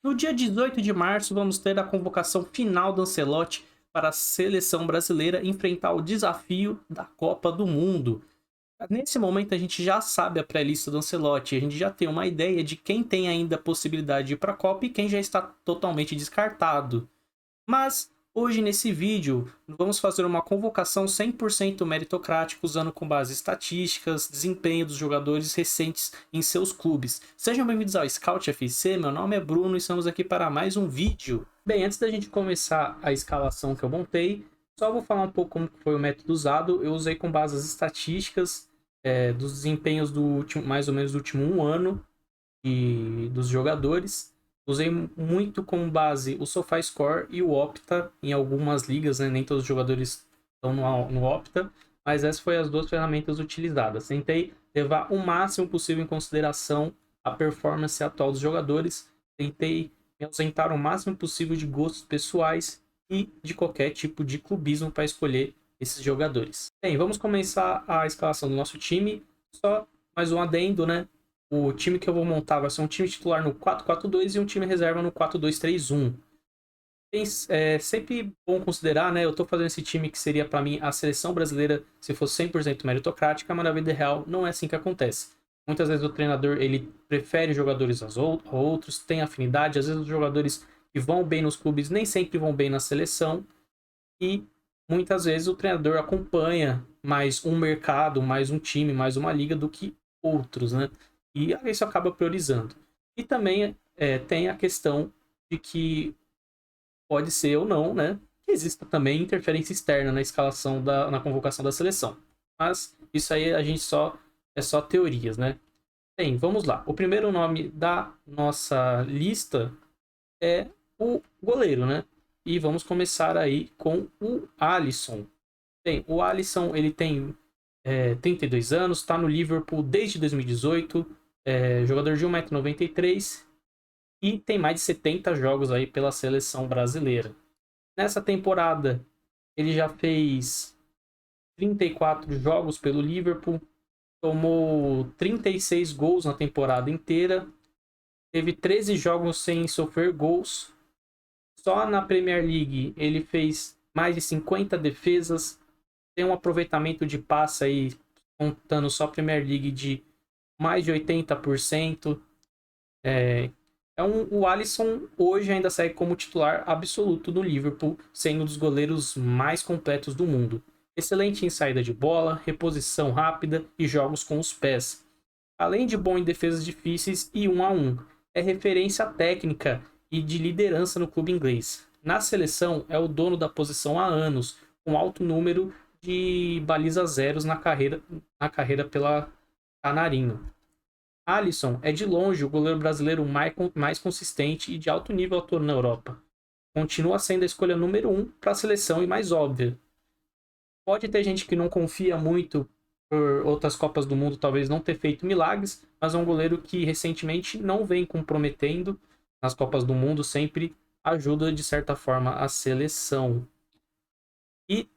No dia 18 de março, vamos ter a convocação final do Ancelotti para a seleção brasileira enfrentar o desafio da Copa do Mundo. Nesse momento, a gente já sabe a pré-lista do Ancelotti, a gente já tem uma ideia de quem tem ainda a possibilidade de ir para a Copa e quem já está totalmente descartado. Mas hoje nesse vídeo vamos fazer uma convocação 100% meritocrática usando com base estatísticas, desempenho dos jogadores recentes em seus clubes. Sejam bem-vindos ao Scout FC, meu nome é Bruno e estamos aqui para mais um vídeo. Bem, antes da gente começar a escalação que eu montei, só vou falar um pouco como foi o método usado. Eu usei com base as estatísticas dos desempenhos do último, mais ou menos do último um ano e dos jogadores. Usei muito como base o SofaScore e o Opta em algumas ligas, né? Nem todos os jogadores estão no Opta, mas essas foram as duas ferramentas utilizadas. Tentei levar o máximo possível em consideração a performance atual dos jogadores, tentei me ausentar o máximo possível de gostos pessoais e de qualquer tipo de clubismo para escolher esses jogadores. Bem, vamos começar a escalação do nosso time. Só mais um adendo, né? O time que eu vou montar vai ser um time titular no 4-4-2 e um time reserva no 4-2-3-1. É sempre bom considerar, né? Eu tô fazendo esse time que seria para mim a seleção brasileira se fosse 100% meritocrática, mas na vida real não é assim que acontece. Muitas vezes o treinador ele prefere jogadores a outros, tem afinidade, às vezes os jogadores que vão bem nos clubes nem sempre vão bem na seleção e muitas vezes o treinador acompanha mais um mercado, mais um time, mais uma liga do que outros, né? E isso acaba priorizando. E também tem a questão de que pode ser ou não, né? Que exista também interferência externa na escalação na convocação da seleção. Mas isso aí a gente é só teorias, né? Bem, vamos lá. O primeiro nome da nossa lista é o goleiro, né? E vamos começar aí com o Alisson. Bem, o Alisson ele tem 32 anos, está no Liverpool desde 2018, jogador de 1,93 m e tem mais de 70 jogos aí pela seleção brasileira. Nessa temporada, ele já fez 34 jogos pelo Liverpool, tomou 36 gols na temporada inteira, teve 13 jogos sem sofrer gols. Só na Premier League ele fez mais de 50 defesas, tem um aproveitamento de passe aí, contando só a Premier League, de mais de 80%. O Alisson hoje ainda segue como titular absoluto do Liverpool, sendo um dos goleiros mais completos do mundo. Excelente em saída de bola, reposição rápida e jogos com os pés. Além de bom em defesas difíceis e 1 a 1. É referência técnica e de liderança no clube inglês. Na seleção, é o dono da posição há anos, com alto número de balizas zeros na carreira pela Canarinho. Alisson é de longe o goleiro brasileiro mais consistente e de alto nível atuando na Europa. Continua sendo a escolha número 1 para a seleção e mais óbvia. Pode ter gente que não confia muito por outras Copas do Mundo talvez não ter feito milagres, mas é um goleiro que recentemente não vem comprometendo nas Copas do Mundo, sempre ajuda de certa forma a seleção. E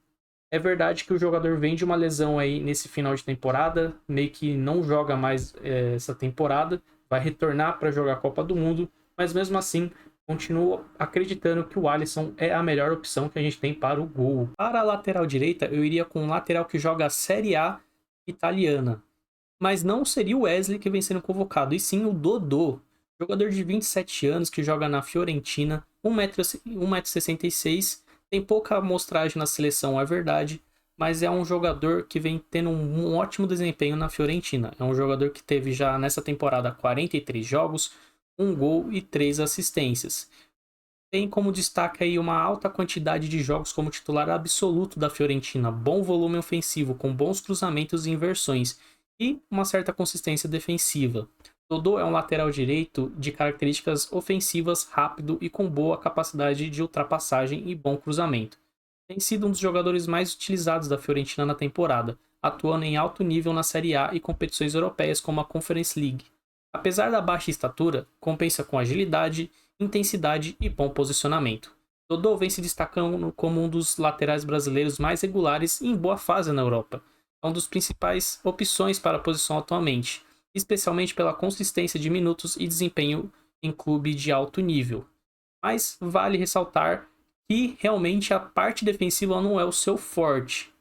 é verdade que o jogador vem de uma lesão aí nesse final de temporada, meio que não joga mais essa temporada, vai retornar para jogar a Copa do Mundo, mas mesmo assim continuo acreditando que o Alisson é a melhor opção que a gente tem para o gol. Para a lateral direita, eu iria com um lateral que joga a Série A italiana, mas não seria o Wesley que vem sendo convocado, e sim o Dodô, jogador de 27 anos que joga na Fiorentina, 1,66 m, tem pouca amostragem na seleção, é verdade, mas é um jogador que vem tendo um ótimo desempenho na Fiorentina. É um jogador que teve já nessa temporada 43 jogos, um gol e 3 assistências. Tem como destaque aí uma alta quantidade de jogos como titular absoluto da Fiorentina, bom volume ofensivo, com bons cruzamentos e inversões, e uma certa consistência defensiva. Dodô é um lateral direito de características ofensivas, rápido e com boa capacidade de ultrapassagem e bom cruzamento. Tem sido um dos jogadores mais utilizados da Fiorentina na temporada, atuando em alto nível na Série A e competições europeias como a Conference League. Apesar da baixa estatura, compensa com agilidade, intensidade e bom posicionamento. Dodô vem se destacando como um dos laterais brasileiros mais regulares e em boa fase na Europa. É um dos principais opções para a posição atualmente, especialmente pela consistência de minutos e desempenho em clube de alto nível. Mas vale ressaltar que realmente a parte defensiva não é o seu forte,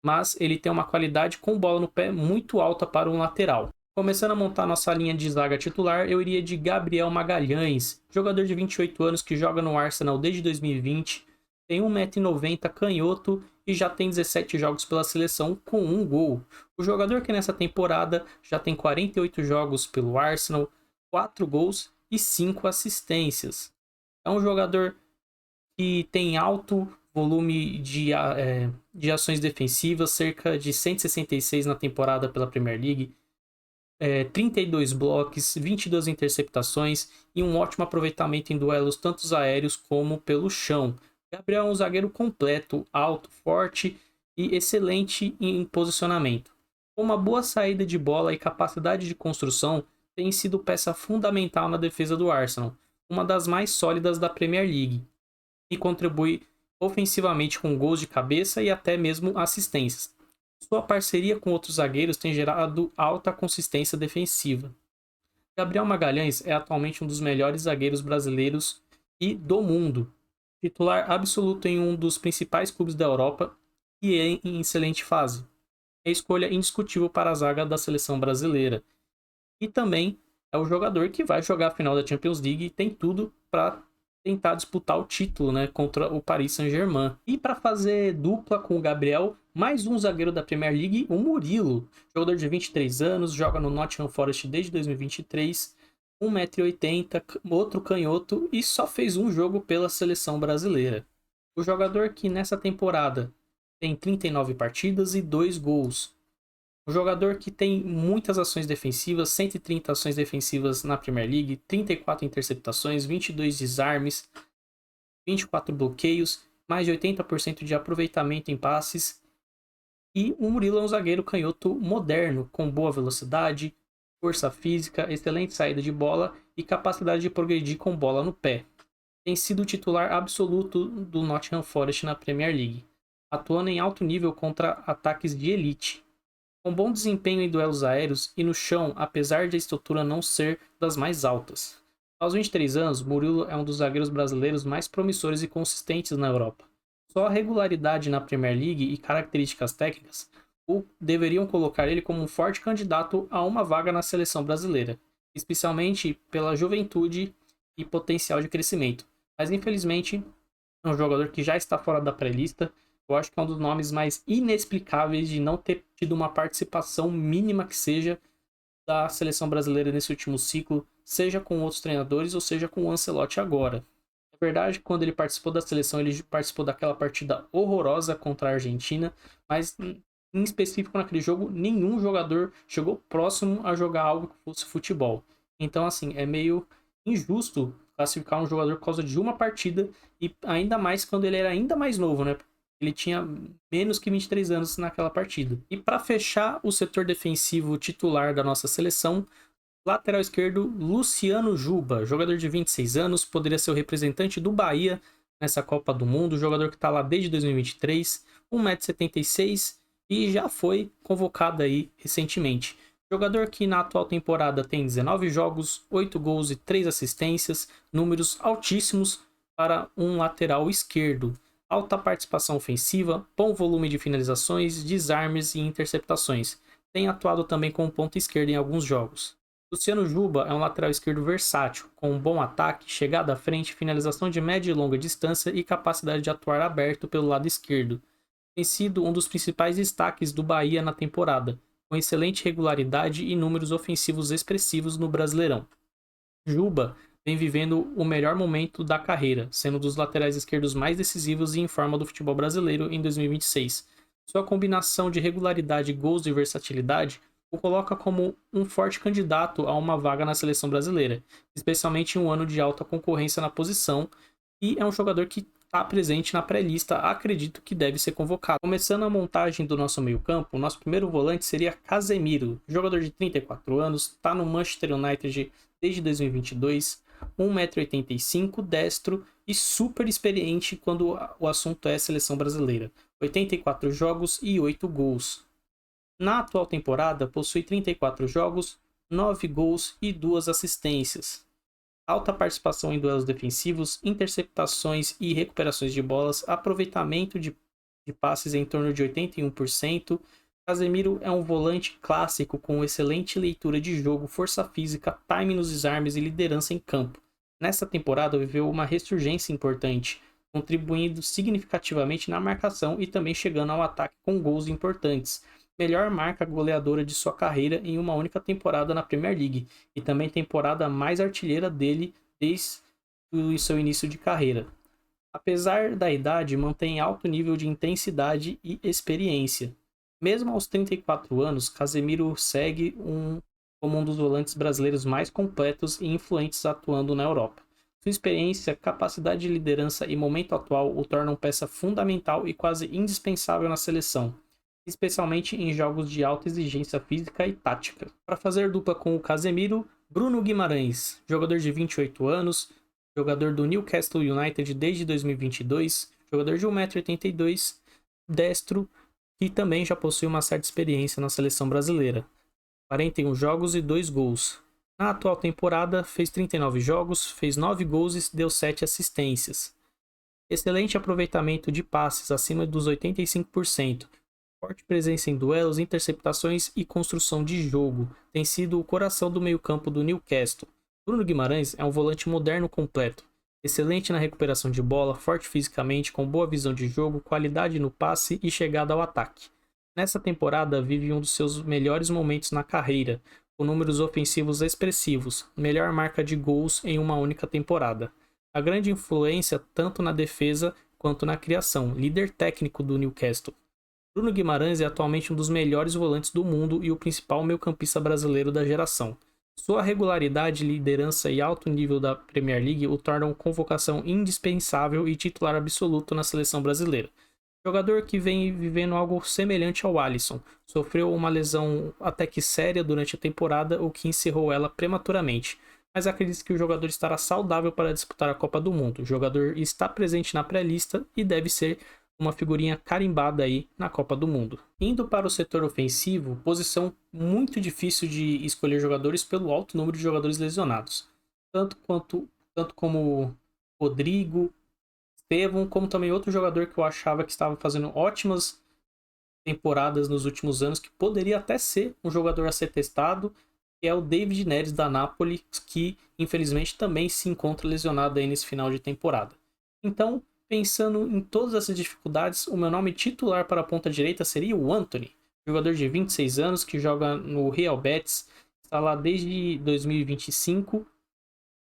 mas ele tem uma qualidade com bola no pé muito alta para um lateral. Começando a montar nossa linha de zaga titular, eu iria de Gabriel Magalhães, jogador de 28 anos que joga no Arsenal desde 2020, tem 1,90 m, canhoto e já tem 17 jogos pela seleção com um gol. O jogador que nessa temporada já tem 48 jogos pelo Arsenal, 4 gols e 5 assistências. É um jogador que tem alto volume de ações defensivas, cerca de 166 na temporada pela Premier League, 32 blocos, 22 interceptações e um ótimo aproveitamento em duelos tanto aéreos como pelo chão. Gabriel é um zagueiro completo, alto, forte e excelente em posicionamento. Com uma boa saída de bola e capacidade de construção, tem sido peça fundamental na defesa do Arsenal, uma das mais sólidas da Premier League, e contribui ofensivamente com gols de cabeça e até mesmo assistências. Sua parceria com outros zagueiros tem gerado alta consistência defensiva. Gabriel Magalhães é atualmente um dos melhores zagueiros brasileiros e do mundo, titular absoluto em um dos principais clubes da Europa e em excelente fase. É escolha indiscutível para a zaga da seleção brasileira. E também é o jogador que vai jogar a final da Champions League e tem tudo para tentar disputar o título, né, contra o Paris Saint-Germain. E para fazer dupla com o Gabriel, mais um zagueiro da Premier League, o Murilo, jogador de 23 anos, joga no Nottingham Forest desde 2023, 1,80 m, outro canhoto e só fez um jogo pela seleção brasileira. O jogador que nessa temporada tem 39 partidas e 2 gols. Um jogador que tem muitas ações defensivas, 130 ações defensivas na Premier League, 34 interceptações, 22 desarmes, 24 bloqueios, mais de 80% de aproveitamento em passes. E o Murilo é um zagueiro canhoto moderno, com boa velocidade, força física, excelente saída de bola e capacidade de progredir com bola no pé. Tem sido o titular absoluto do Nottingham Forest na Premier League, atuando em alto nível contra ataques de elite. Com bom desempenho em duelos aéreos e no chão, apesar de a estrutura não ser das mais altas. Aos 23 anos, Murilo é um dos zagueiros brasileiros mais promissores e consistentes na Europa. Só a regularidade na Premier League e características técnicas o deveriam colocar ele como um forte candidato a uma vaga na seleção brasileira, especialmente pela juventude e potencial de crescimento. Mas infelizmente, é um jogador que já está fora da pré-lista. Eu acho que é um dos nomes mais inexplicáveis de não ter tido uma participação mínima que seja da seleção brasileira nesse último ciclo, seja com outros treinadores ou seja com o Ancelotti agora. É verdade que quando ele participou da seleção, ele participou daquela partida horrorosa contra a Argentina, mas em específico naquele jogo, nenhum jogador chegou próximo a jogar algo que fosse futebol. Então, assim, é meio injusto classificar um jogador por causa de uma partida, e ainda mais quando ele era ainda mais novo, né? Ele tinha menos que 23 anos naquela partida. E para fechar o setor defensivo titular da nossa seleção, lateral esquerdo, Luciano Juba, jogador de 26 anos, poderia ser o representante do Bahia nessa Copa do Mundo, jogador que está lá desde 2023, 1,76 m e já foi convocado aí recentemente. Jogador que na atual temporada tem 19 jogos, 8 gols e 3 assistências, números altíssimos para um lateral esquerdo. Alta participação ofensiva, bom volume de finalizações, desarmes e interceptações. Tem atuado também como ponta esquerda em alguns jogos. Luciano Juba é um lateral esquerdo versátil, com um bom ataque, chegada à frente, finalização de média e longa distância e capacidade de atuar aberto pelo lado esquerdo. Tem sido um dos principais destaques do Bahia na temporada, com excelente regularidade e números ofensivos expressivos no Brasileirão. Juba vem vivendo o melhor momento da carreira, sendo um dos laterais esquerdos mais decisivos e em forma do futebol brasileiro em 2026. Sua combinação de regularidade, gols e versatilidade o coloca como um forte candidato a uma vaga na seleção brasileira, especialmente em um ano de alta concorrência na posição, e é um jogador que está presente na pré-lista, acredito que deve ser convocado. Começando a montagem do nosso meio-campo, o nosso primeiro volante seria Casemiro, jogador de 34 anos, está no Manchester United desde 2022, 1,85 m, destro e super experiente quando o assunto é seleção brasileira. 84 jogos e 8 gols. Na atual temporada, possui 34 jogos, 9 gols e 2 assistências. Alta participação em duelos defensivos, interceptações e recuperações de bolas, aproveitamento de passes em torno de 81%. Casemiro é um volante clássico com excelente leitura de jogo, força física, time nos desarmes e liderança em campo. Nesta temporada viveu uma ressurgência importante, contribuindo significativamente na marcação e também chegando ao ataque com gols importantes. Melhor marca goleadora de sua carreira em uma única temporada na Premier League e também temporada mais artilheira dele desde o seu início de carreira. Apesar da idade, mantém alto nível de intensidade e experiência. Mesmo aos 34 anos, Casemiro segue como um dos volantes brasileiros mais completos e influentes atuando na Europa. Sua experiência, capacidade de liderança e momento atual o tornam peça fundamental e quase indispensável na seleção, especialmente em jogos de alta exigência física e tática. Para fazer dupla com o Casemiro, Bruno Guimarães, jogador de 28 anos, jogador do Newcastle United desde 2022, jogador de 1,82 m, destro, que também já possui uma certa experiência na seleção brasileira. 41 jogos e 2 gols. Na atual temporada, fez 39 jogos, fez 9 gols e deu 7 assistências. Excelente aproveitamento de passes acima dos 85%. Forte presença em duelos, interceptações e construção de jogo. Tem sido o coração do meio-campo do Newcastle. Bruno Guimarães é um volante moderno completo. Excelente na recuperação de bola, forte fisicamente, com boa visão de jogo, qualidade no passe e chegada ao ataque. Nessa temporada vive um dos seus melhores momentos na carreira, com números ofensivos expressivos, melhor marca de gols em uma única temporada. A grande influência tanto na defesa quanto na criação, líder técnico do Newcastle. Bruno Guimarães é atualmente um dos melhores volantes do mundo e o principal meio-campista brasileiro da geração. Sua regularidade, liderança e alto nível da Premier League o tornam convocação indispensável e titular absoluto na seleção brasileira. Jogador que vem vivendo algo semelhante ao Alisson. Sofreu uma lesão até que séria durante a temporada, o que encerrou ela prematuramente. Mas acredito que o jogador estará saudável para disputar a Copa do Mundo. O jogador está presente na pré-lista e deve ser uma figurinha carimbada aí na Copa do Mundo. Indo para o setor ofensivo, posição muito difícil de escolher jogadores pelo alto número de jogadores lesionados. Tanto como Rodrigo, Estevão, como também outro jogador que eu achava que estava fazendo ótimas temporadas nos últimos anos, que poderia até ser um jogador a ser testado, que é o David Neres da Napoli, que infelizmente também se encontra lesionado aí nesse final de temporada. Então, pensando em todas essas dificuldades, o meu nome titular para a ponta direita seria o Antony, jogador de 26 anos que joga no Real Betis, está lá desde 2025,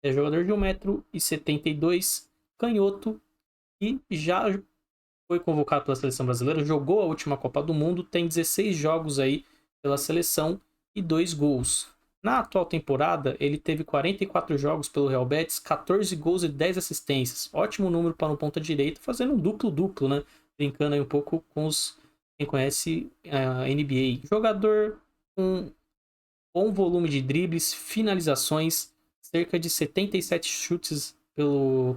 é jogador de 1,72 m, canhoto, e já foi convocado pela seleção brasileira, jogou a última Copa do Mundo, tem 16 jogos aí pela seleção e 2 gols. Na atual temporada, ele teve 44 jogos pelo Real Betis, 14 gols e 10 assistências. Ótimo número para um ponta direita, fazendo um duplo-duplo, né? Brincando aí um pouco com quem conhece a NBA. Jogador com bom volume de dribles, finalizações, cerca de 77 chutes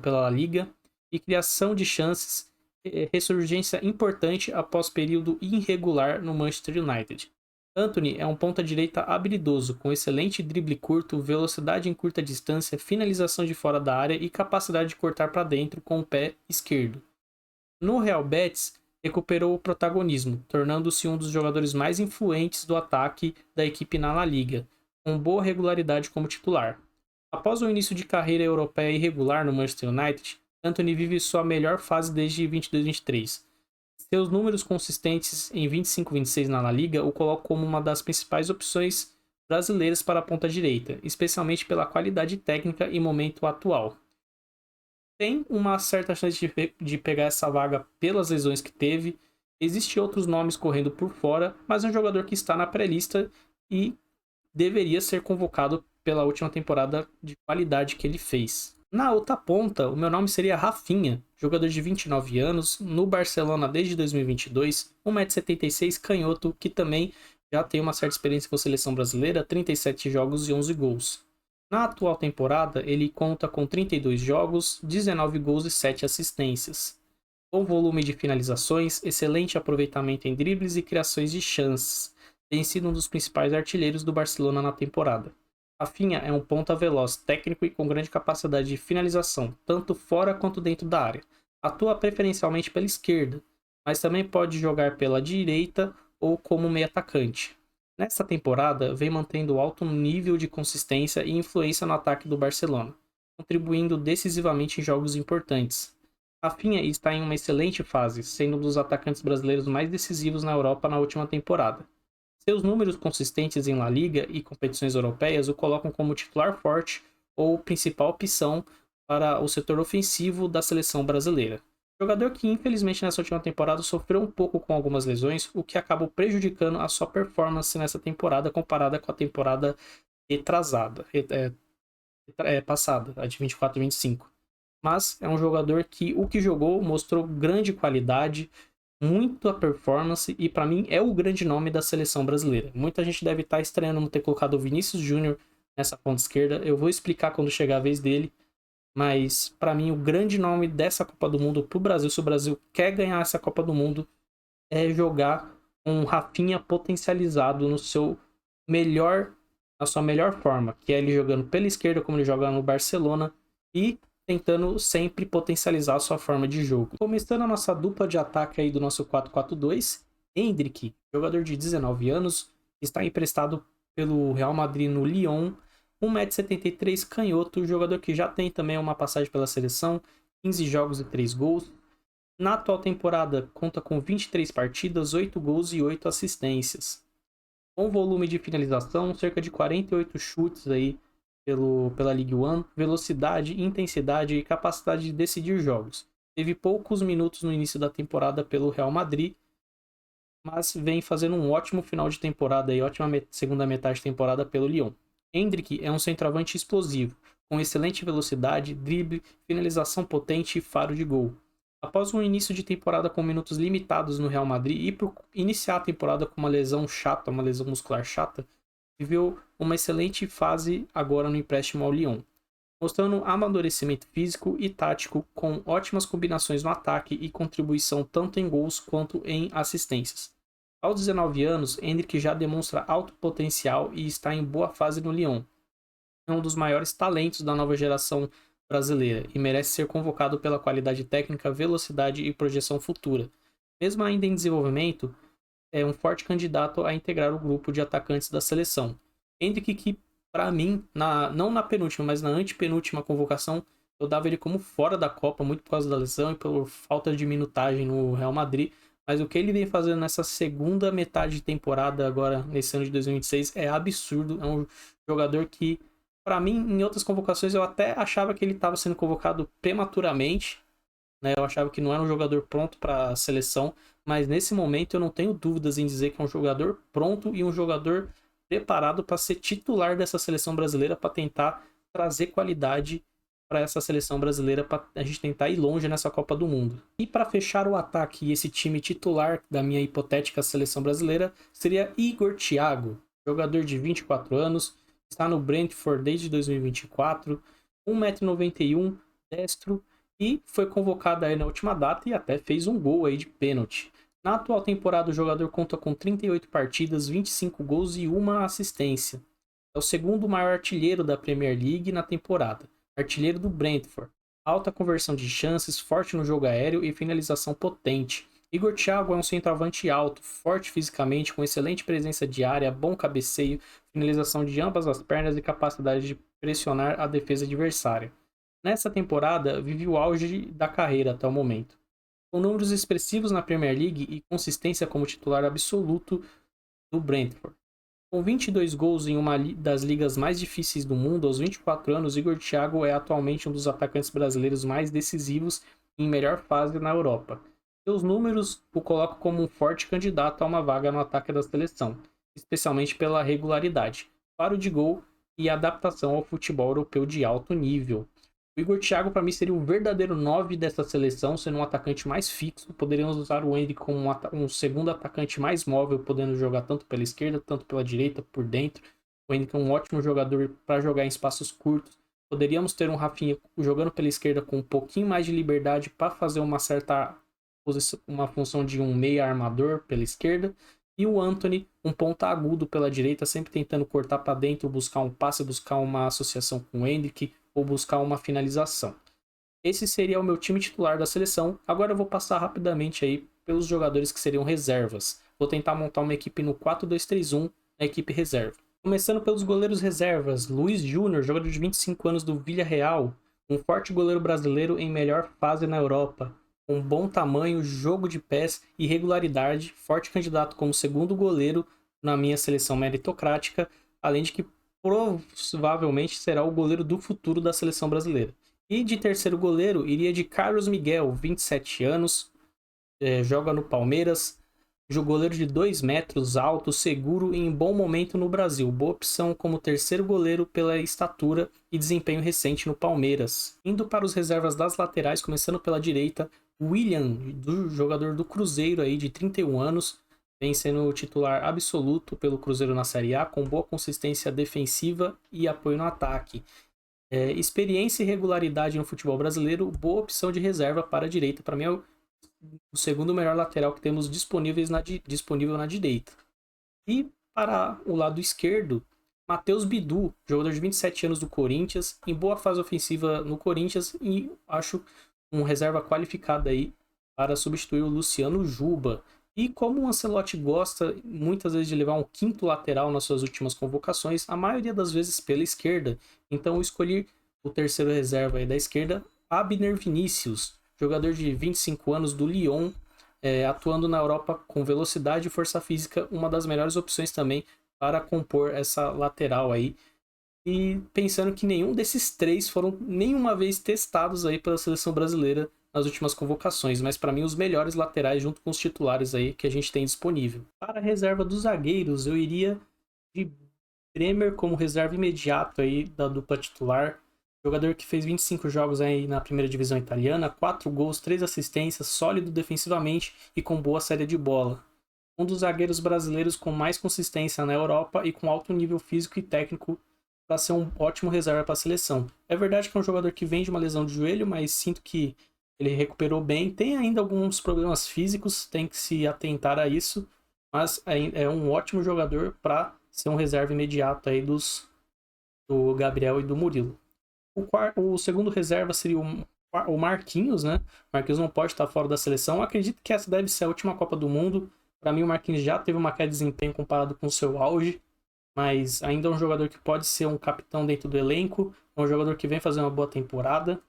pela liga e criação de chances, ressurgência importante após período irregular no Manchester United. Antony é um ponta-direita habilidoso, com excelente drible curto, velocidade em curta distância, finalização de fora da área e capacidade de cortar para dentro com o pé esquerdo. No Real Betis, recuperou o protagonismo, tornando-se um dos jogadores mais influentes do ataque da equipe na La Liga, com boa regularidade como titular. Após o início de carreira europeia irregular no Manchester United, Antony vive sua melhor fase desde 22-23. Seus números consistentes em 25-26 na La Liga o colocam como uma das principais opções brasileiras para a ponta-direita, especialmente pela qualidade técnica e momento atual. Tem uma certa chance de pegar essa vaga pelas lesões que teve. Existem outros nomes correndo por fora, mas é um jogador que está na pré-lista e deveria ser convocado pela última temporada de qualidade que ele fez. Na outra ponta, o meu nome seria Rafinha, jogador de 29 anos, no Barcelona desde 2022, 1,76 m, canhoto, que também já tem uma certa experiência com a seleção brasileira, 37 jogos e 11 gols. Na atual temporada, ele conta com 32 jogos, 19 gols e 7 assistências. Bom volume de finalizações, excelente aproveitamento em dribles e criações de chances. Tem sido um dos principais artilheiros do Barcelona na temporada. Rafinha é um ponta veloz, técnico e com grande capacidade de finalização, tanto fora quanto dentro da área. Atua preferencialmente pela esquerda, mas também pode jogar pela direita ou como meio atacante. Nesta temporada, vem mantendo alto nível de consistência e influência no ataque do Barcelona, contribuindo decisivamente em jogos importantes. Rafinha está em uma excelente fase, sendo um dos atacantes brasileiros mais decisivos na Europa na última temporada. Seus números consistentes em La Liga e competições europeias o colocam como titular forte ou principal opção para o setor ofensivo da seleção brasileira. Jogador que, infelizmente, nessa última temporada sofreu um pouco com algumas lesões, o que acabou prejudicando a sua performance nessa temporada comparada com a temporada retrasada, passada, a de 24 e 25. Mas é um jogador que o que jogou mostrou grande qualidade, muita performance e para mim é o grande nome da seleção brasileira. Muita gente deve estar estranhando não ter colocado o Vinícius Júnior nessa ponta esquerda. Eu vou explicar quando chegar a vez dele, mas para mim o grande nome dessa Copa do Mundo pro Brasil, se o Brasil quer ganhar essa Copa do Mundo, é jogar um Rafinha potencializado no seu melhor, na sua melhor forma, que é ele jogando pela esquerda como ele joga no Barcelona e tentando sempre potencializar a sua forma de jogo. Começando a nossa dupla de ataque aí do nosso 4-4-2, Endrick, jogador de 19 anos, está emprestado pelo Real Madrid no Lyon, 1,73 m, canhoto, jogador que já tem também uma passagem pela seleção, 15 jogos e 3 gols. Na atual temporada, conta com 23 partidas, 8 gols e 8 assistências. Com volume de finalização, cerca de 48 chutes aí pela Ligue 1, velocidade, intensidade e capacidade de decidir jogos. Teve poucos minutos no início da temporada pelo Real Madrid, mas vem fazendo um ótimo final de temporada e ótima segunda metade de temporada pelo Lyon. Endrick é um centroavante explosivo, com excelente velocidade, drible, finalização potente e faro de gol. Após um início de temporada com minutos limitados no Real Madrid e por iniciar a temporada com uma lesão chata, uma lesão muscular chata, viveu uma excelente fase agora no empréstimo ao Lyon, mostrando amadurecimento físico e tático com ótimas combinações no ataque e contribuição tanto em gols quanto em assistências. Aos 19 anos, Endrick já demonstra alto potencial e está em boa fase no Lyon. É um dos maiores talentos da nova geração brasileira e merece ser convocado pela qualidade técnica, velocidade e projeção futura. Mesmo ainda em desenvolvimento, é um forte candidato a integrar o grupo de atacantes da seleção. Endrick, que para mim, não na penúltima, mas na antepenúltima convocação, eu dava ele como fora da Copa, muito por causa da lesão e por falta de minutagem no Real Madrid. Mas o que ele vem fazendo nessa segunda metade de temporada, agora nesse ano de 2026, é absurdo. É um jogador que, para mim, em outras convocações, eu até achava que ele estava sendo convocado prematuramente, né? Eu achava que não era um jogador pronto para a seleção, mas nesse momento eu não tenho dúvidas em dizer que é um jogador pronto e um jogador preparado para ser titular dessa seleção brasileira, para tentar trazer qualidade para essa seleção brasileira, para a gente tentar ir longe nessa Copa do Mundo. E para fechar o ataque e esse time titular da minha hipotética seleção brasileira, seria Igor Thiago, jogador de 24 anos, está no Brentford desde 2024, 1,91 m, destro, e foi convocado aí na última data e até fez um gol aí de pênalti. Na atual temporada, o jogador conta com 38 partidas, 25 gols e uma assistência. É o segundo maior artilheiro da Premier League na temporada. Artilheiro do Brentford. Alta conversão de chances, forte no jogo aéreo e finalização potente. Igor Thiago é um centroavante alto, forte fisicamente, com excelente presença de área, bom cabeceio, finalização de ambas as pernas e capacidade de pressionar a defesa adversária. Nessa temporada, vive o auge da carreira até o momento. Com números expressivos na Premier League e consistência como titular absoluto do Brentford. Com 22 gols em uma das ligas mais difíceis do mundo, aos 24 anos, Igor Thiago é atualmente um dos atacantes brasileiros mais decisivos e em melhor fase na Europa. Seus números o colocam como um forte candidato a uma vaga no ataque da seleção, especialmente pela regularidade, faro de gol e adaptação ao futebol europeu de alto nível. O Igor Thiago, para mim, seria o verdadeiro 9 dessa seleção, sendo um atacante mais fixo. Poderíamos usar o Endrick como um segundo atacante mais móvel, podendo jogar tanto pela esquerda, tanto pela direita, por dentro. O Endrick é um ótimo jogador para jogar em espaços curtos. Poderíamos ter um Rafinha jogando pela esquerda com um pouquinho mais de liberdade para fazer uma certa posição, uma função de um meia armador pela esquerda. E o Antony, um ponta agudo pela direita, sempre tentando cortar para dentro, buscar um passe, buscar uma associação com o Endrick ou buscar uma finalização. Esse seria o meu time titular da seleção. Agora eu vou passar rapidamente aí pelos jogadores que seriam reservas. Vou tentar montar uma equipe no 4-2-3-1 na equipe reserva. Começando pelos goleiros reservas, Luiz Júnior, jogador de 25 anos do Villarreal, um forte goleiro brasileiro em melhor fase na Europa, com bom tamanho, jogo de pés e regularidade, forte candidato como segundo goleiro na minha seleção meritocrática, além de que provavelmente será o goleiro do futuro da seleção brasileira. E de terceiro goleiro, iria de Carlos Miguel, 27 anos, joga no Palmeiras, goleiro de 2 metros, alto, seguro e em bom momento no Brasil. Boa opção como terceiro goleiro pela estatura e desempenho recente no Palmeiras. Indo para os reservas das laterais, começando pela direita, William, jogador do Cruzeiro aí de 31 anos, vem sendo titular absoluto pelo Cruzeiro na Série A, com boa consistência defensiva e apoio no ataque. Experiência e regularidade no futebol brasileiro, boa opção de reserva para a direita. Para mim é o segundo melhor lateral que temos disponível na direita. E para o lado esquerdo, Matheus Bidu, jogador de 27 anos do Corinthians, em boa fase ofensiva no Corinthians e acho um reserva qualificado aí para substituir o Luciano Juba. E como o Ancelotti gosta muitas vezes de levar um quinto lateral nas suas últimas convocações, a maioria das vezes pela esquerda, então eu escolhi o terceiro reserva aí da esquerda, Abner Vinícius, jogador de 25 anos do Lyon, atuando na Europa com velocidade e força física, uma das melhores opções também para compor essa lateral aí. E pensando que nenhum desses três foram nenhuma vez testados aí pela seleção brasileira nas últimas convocações, mas para mim os melhores laterais junto com os titulares aí que a gente tem disponível. Para a reserva dos zagueiros, eu iria de Bremer como reserva imediato aí da dupla titular. Jogador que fez 25 jogos aí na primeira divisão italiana, 4 gols, 3 assistências, sólido defensivamente e com boa saída de bola. Um dos zagueiros brasileiros com mais consistência na Europa e com alto nível físico e técnico para ser um ótimo reserva para a seleção. É verdade que é um jogador que vem de uma lesão de joelho, mas sinto que ele recuperou bem. Tem ainda alguns problemas físicos, tem que se atentar a isso, mas é um ótimo jogador para ser um reserva imediato aí do Gabriel e do Murilo. O segundo reserva seria o Marquinhos, né? O Marquinhos não pode estar fora da seleção. Eu acredito que essa deve ser a última Copa do Mundo. Para mim, o Marquinhos já teve uma queda de desempenho comparado com o seu auge, mas ainda é um jogador que pode ser um capitão dentro do elenco. É um jogador que vem fazer uma boa temporada.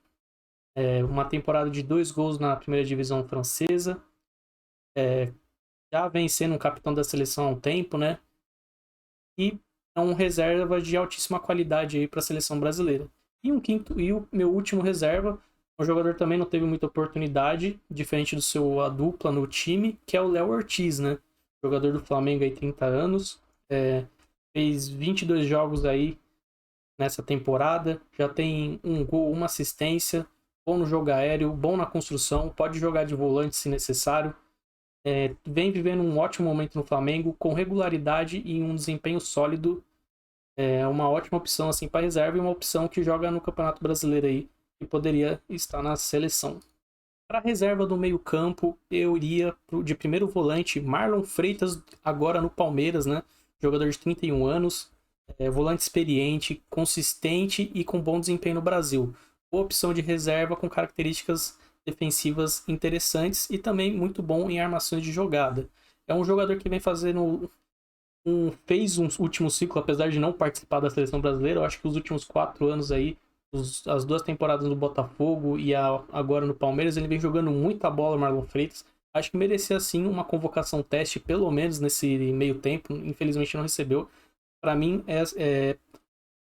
Uma temporada de 2 gols na primeira divisão francesa. Já vem sendo um capitão da seleção há um tempo, né? E é um reserva de altíssima qualidade aí para a seleção brasileira. E o meu último reserva, um jogador também não teve muita oportunidade, diferente do seu dupla no time, que é o Léo Ortiz, né? Jogador do Flamengo aí, 30 anos. Fez 22 jogos aí nessa temporada. Já tem um gol, uma assistência. Bom no jogo aéreo, bom na construção. Pode jogar de volante se necessário. Vem vivendo um ótimo momento no Flamengo, com regularidade e um desempenho sólido. É uma ótima opção assim para reserva e uma opção que joga no Campeonato Brasileiro aí e poderia estar na seleção. Para a reserva do meio-campo, eu iria de primeiro volante Marlon Freitas, agora no Palmeiras, né? Jogador de 31 anos, volante experiente, consistente e com bom desempenho no Brasil. Boa opção de reserva com características defensivas interessantes e também muito bom em armações de jogada. É um jogador que vem fazendo fez um último ciclo, apesar de não participar da seleção brasileira. Eu acho que os últimos 4 anos aí, as 2 temporadas no Botafogo e agora no Palmeiras, ele vem jogando muita bola, Marlon Freitas. Acho que merecia sim uma convocação teste, pelo menos nesse meio tempo. Infelizmente não recebeu. Para mim,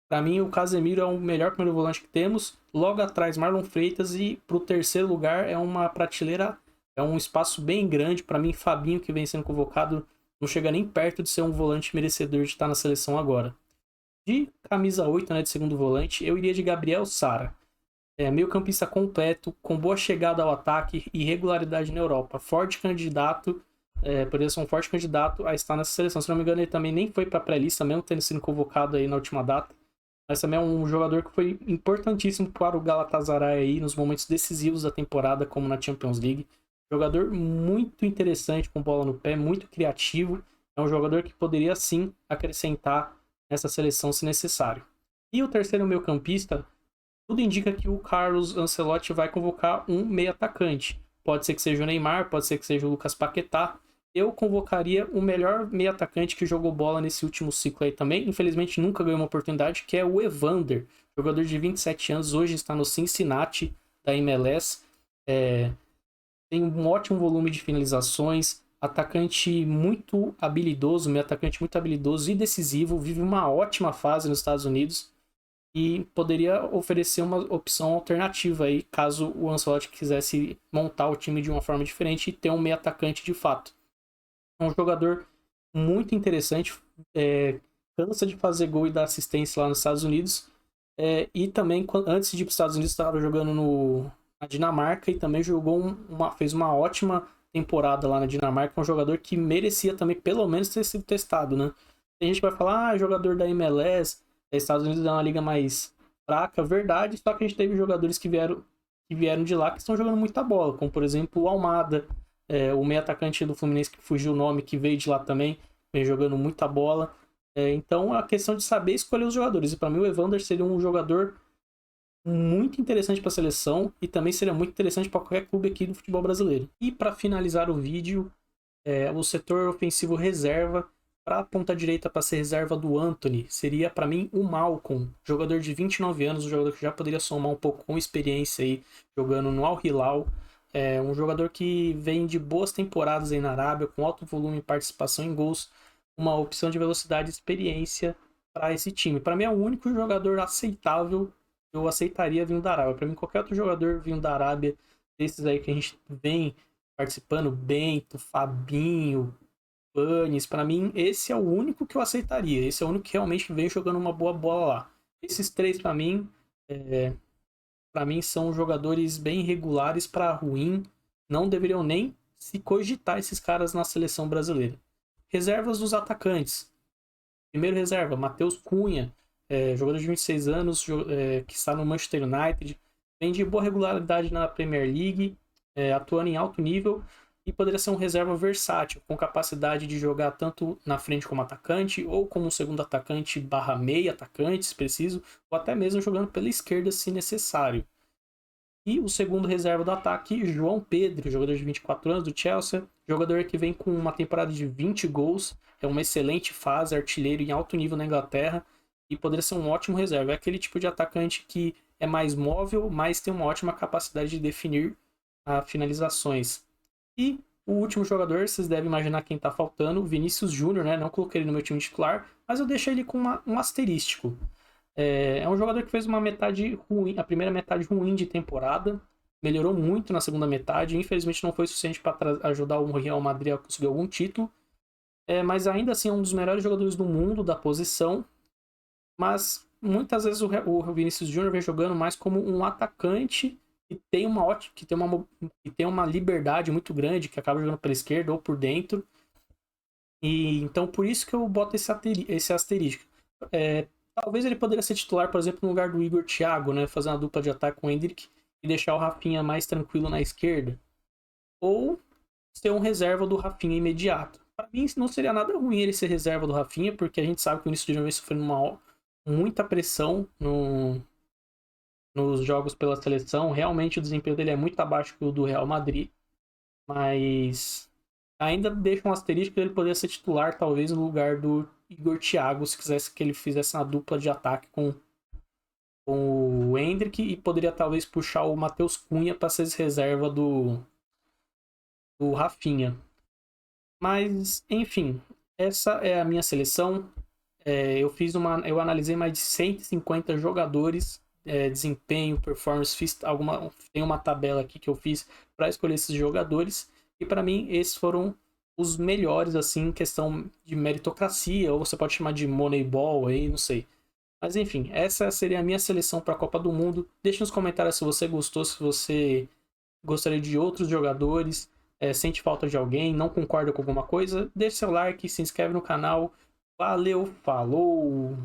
para mim o Casemiro é o melhor primeiro volante que temos. Logo atrás, Marlon Freitas, e para o terceiro lugar é uma prateleira, é um espaço bem grande. Para mim, Fabinho, que vem sendo convocado, não chega nem perto de ser um volante merecedor de estar na seleção agora. De camisa 8, né, de segundo volante, eu iria de Gabriel Sara. Meio campista completo, com boa chegada ao ataque e regularidade na Europa. Forte candidato, poderia ser um forte candidato a estar nessa seleção. Se não me engano, ele também nem foi para a pré-lista, mesmo tendo sido convocado aí na última data. Mas também é um jogador que foi importantíssimo para o Galatasaray aí nos momentos decisivos da temporada, como na Champions League. Jogador muito interessante, com bola no pé, muito criativo é um jogador que poderia sim acrescentar nessa seleção se necessário. E o terceiro meio-campista, tudo indica que o Carlos Ancelotti vai convocar um meio atacante. Pode ser que seja o Neymar, pode ser que seja o Lucas Paquetá. Eu convocaria o melhor meio atacante que jogou bola nesse último ciclo aí também. Infelizmente nunca ganhou uma oportunidade, que é o Evander, jogador de 27 anos, hoje está no Cincinnati da MLS. Tem um ótimo volume de finalizações, atacante muito habilidoso, meio atacante muito habilidoso e decisivo, vive uma ótima fase nos Estados Unidos e poderia oferecer uma opção alternativa aí, caso o Ancelotti quisesse montar o time de uma forma diferente e ter um meio atacante de fato. É um jogador muito interessante, cansa de fazer gol e dar assistência lá nos Estados Unidos, e também, antes de ir para os Estados Unidos, estava jogando na Dinamarca e também fez uma ótima temporada lá na Dinamarca. É um jogador que merecia também, pelo menos, ter sido testado, né? Tem gente que vai falar, jogador da MLS, Estados Unidos é uma liga mais fraca, verdade, só que a gente teve jogadores que vieram de lá que estão jogando muita bola, como por exemplo o Almada, o meio atacante do Fluminense que fugiu o nome, que veio de lá também, vem jogando muita bola. Então é a questão de saber escolher os jogadores. E para mim o Evander seria um jogador muito interessante para a seleção e também seria muito interessante para qualquer clube aqui do futebol brasileiro. E para finalizar o vídeo, o setor ofensivo reserva, para a ponta direita para ser reserva do Antony, seria para mim o Malcom, jogador de 29 anos, um jogador que já poderia somar um pouco com experiência aí, jogando no Al Hilal. Um jogador que vem de boas temporadas aí na Arábia, com alto volume e participação em gols, uma opção de velocidade e experiência para esse time. Para mim é o único jogador aceitável que eu aceitaria vindo da Arábia. Para mim qualquer outro jogador vindo da Arábia, desses aí que a gente vem participando, Bento, Fabinho, Panis, para mim esse é o único que eu aceitaria. Esse é o único que realmente vem jogando uma boa bola lá. Esses três para mim são jogadores bem irregulares para ruim, não deveriam nem se cogitar esses caras na seleção brasileira. Reservas dos atacantes. Primeiro reserva, Matheus Cunha, jogador de 26 anos, que está no Manchester United, vem de boa regularidade na Premier League, atuando em alto nível e poderia ser um reserva versátil, com capacidade de jogar tanto na frente como atacante, ou como um segundo atacante barra meio atacante, se preciso, ou até mesmo jogando pela esquerda, se necessário. E o segundo reserva do ataque, João Pedro, jogador de 24 anos do Chelsea, jogador que vem com uma temporada de 20 gols, é uma excelente fase, artilheiro em alto nível na Inglaterra, e poderia ser um ótimo reserva. É aquele tipo de atacante que é mais móvel, mas tem uma ótima capacidade de definir finalizações. E o último jogador, vocês devem imaginar quem tá faltando, Vinícius Júnior, né? Não coloquei ele no meu time titular, mas eu deixei ele com um asterístico. É um jogador que fez uma metade ruim, a primeira metade ruim de temporada, melhorou muito na segunda metade, infelizmente não foi suficiente para ajudar o Real Madrid a conseguir algum título, mas ainda assim é um dos melhores jogadores do mundo da posição, mas muitas vezes o Vinícius Júnior vem jogando mais como um atacante que tem uma liberdade muito grande, que acaba jogando pela esquerda ou por dentro. E então por isso que eu boto esse asterisco. Talvez ele poderia ser titular, por exemplo, no lugar do Igor Thiago, né? Fazer uma dupla de ataque com o Endrick e deixar o Rafinha mais tranquilo na esquerda. Ou ser um reserva do Rafinha imediato. Para mim não seria nada ruim ele ser reserva do Rafinha, porque a gente sabe que o Vinícius Júnior vem sofrendo muita pressão nos jogos pela seleção. Realmente o desempenho dele é muito abaixo do Real Madrid, mas ainda deixa um asterisco que ele poderia ser titular talvez no lugar do Igor Thiago, se quisesse que ele fizesse uma dupla de ataque com o Endrick, e poderia talvez puxar o Matheus Cunha para ser reserva do Rafinha. Mas enfim, essa é a minha seleção. Eu analisei mais de 150 jogadores, desempenho, performance, tem uma tabela aqui que eu fiz para escolher esses jogadores, e para mim esses foram os melhores, assim, em questão de meritocracia, ou você pode chamar de Moneyball aí, não sei. Mas enfim, essa seria a minha seleção para a Copa do Mundo. Deixe nos comentários se você gostou, se você gostaria de outros jogadores, sente falta de alguém, não concorda com alguma coisa. Deixe seu like, se inscreve no canal. Valeu, falou!